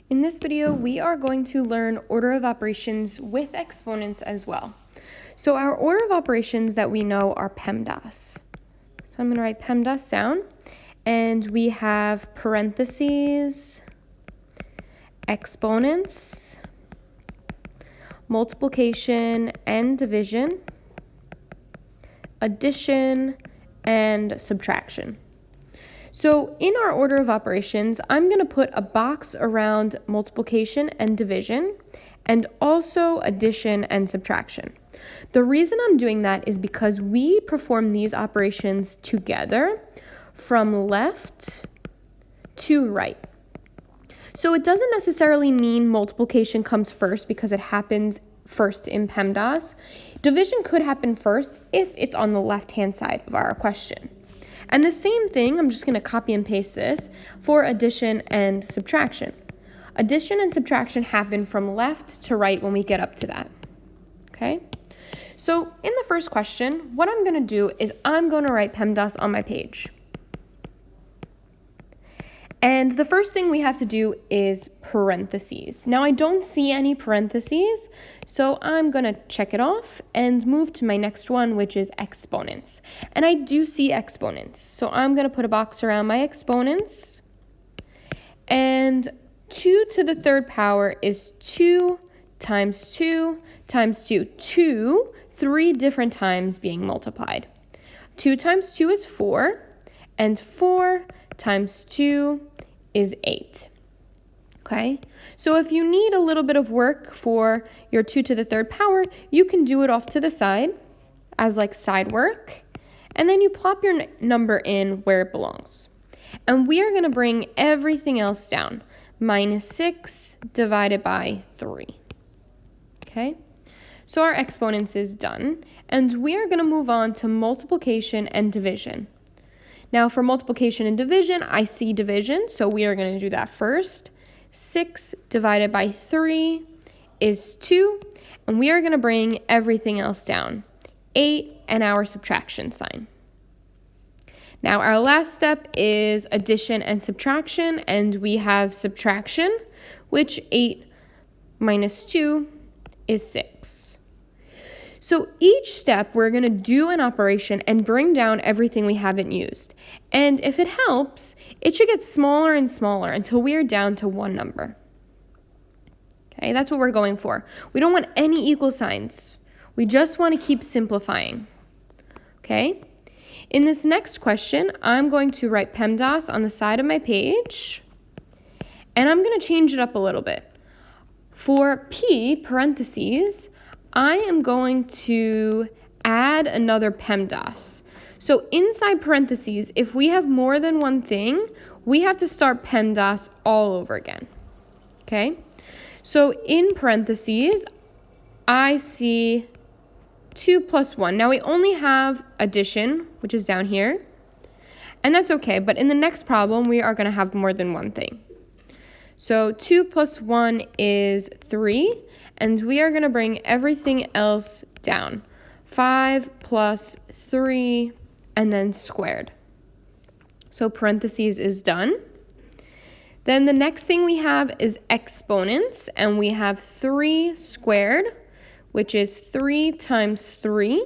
In this video, we are going to learn order of operations with exponents as well. So our order of operations that we know are PEMDAS. So I'm going to write PEMDAS down, and we have parentheses, exponents, multiplication and division, addition, and subtraction. So in our order of operations, I'm going to put a box around multiplication and division, and also addition and subtraction. The reason I'm doing that is because we perform these operations together from left to right. So it doesn't necessarily mean multiplication comes first because it happens first in PEMDAS. Division could happen first if it's on the left-hand side of our question. And the same thing, I'm just going to copy and paste this for addition and subtraction. Addition and subtraction happen from left to right when we get up to that. Okay? So in the first question, what I'm going to do is I'm going to write PEMDAS on my page. And the first thing we have to do is parentheses. Now I don't see any parentheses, so I'm going to check it off and move to my next one, which is exponents. And I do see exponents, so I'm going to put a box around my exponents. And 2 to the third power is 2 times 2 times 2. 2, 3 different times being multiplied. 2 times 2 is 4, and 4 times 2 is 8. Okay, so if you need a little bit of work for your 2 to the third power, you can do it off to the side as like side work, and then you plop your number in where it belongs. And we are going to bring everything else down. Minus 6 divided by 3. Okay, so our exponents is done, and we are going to move on to multiplication and division. Now for multiplication and division, I see division, so we are going to do that first. 6 divided by 3 is 2, and we are going to bring everything else down. 8 and our subtraction sign. Now our last step is addition and subtraction, and we have subtraction, which 8 minus 2 is 6. So each step, we're going to do an operation and bring down everything we haven't used. And if it helps, it should get smaller and smaller until we are down to one number. Okay, that's what we're going for. We don't want any equal signs. We just want to keep simplifying. Okay? In this next question, I'm going to write PEMDAS on the side of my page, and I'm going to change it up a little bit. For P, parentheses, I am going to add another PEMDAS. So inside parentheses, if we have more than one thing, we have to start PEMDAS all over again. Okay? So in parentheses, I see 2 plus 1. Now we only have addition, which is down here. And that's okay, but in the next problem, we are going to have more than one thing. So 2 plus 1 is 3. And we are going to bring everything else down. 5 plus 3, and then squared. So parentheses is done. Then the next thing we have is exponents, and we have 3 squared, which is 3 times 3,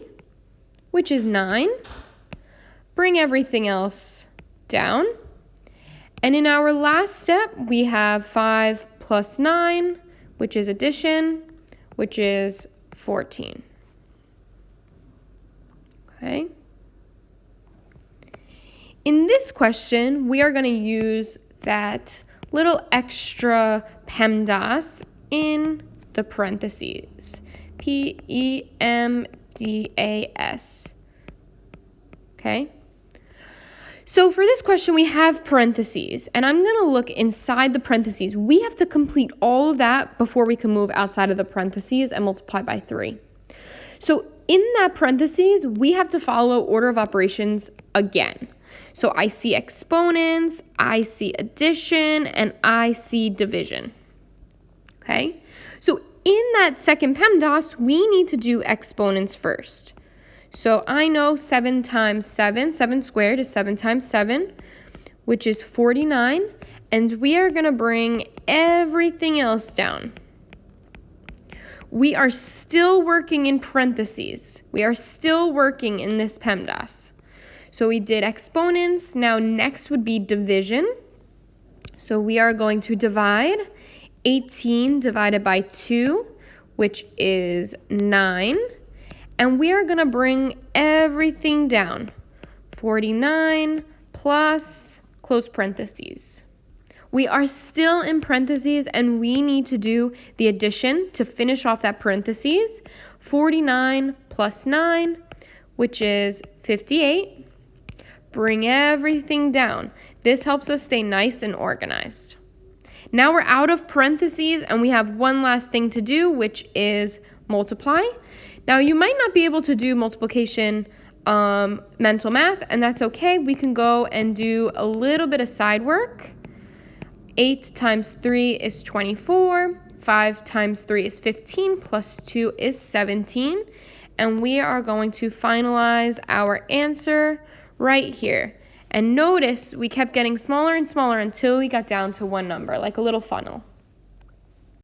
which is 9. Bring everything else down. And in our last step, we have 5 plus 9, which is addition, which is 14. Okay. In this question, we are going to use that little extra PEMDAS in the parentheses. PEMDAS. Okay. So for this question, we have parentheses, and I'm going to look inside the parentheses. We have to complete all of that before we can move outside of the parentheses and multiply by 3. So in that parentheses, we have to follow order of operations again. So I see exponents, I see addition, and I see division. Okay? So in that second PEMDAS, we need to do exponents first. So I know 7 times 7, 7 squared is 7 times 7, which is 49. And we are going to bring everything else down. We are still working in parentheses. We are still working in this PEMDAS. So we did exponents. Now next would be division. So we are going to divide 18 divided by 2, which is 9. And we are going to bring everything down. 49 plus, close parentheses. We are still in parentheses, and we need to do the addition to finish off that parentheses. 49 plus 9, which is 58. Bring everything down. This helps us stay nice and organized. Now we're out of parentheses, and we have one last thing to do, which is multiply. Now you might not be able to do multiplication mental math, and that's okay. We can go and do a little bit of side work. 8 times 3 is 24. 5 times 3 is 15, plus 2 is 17. And we are going to finalize our answer right here. And notice we kept getting smaller and smaller until we got down to one number, like a little funnel.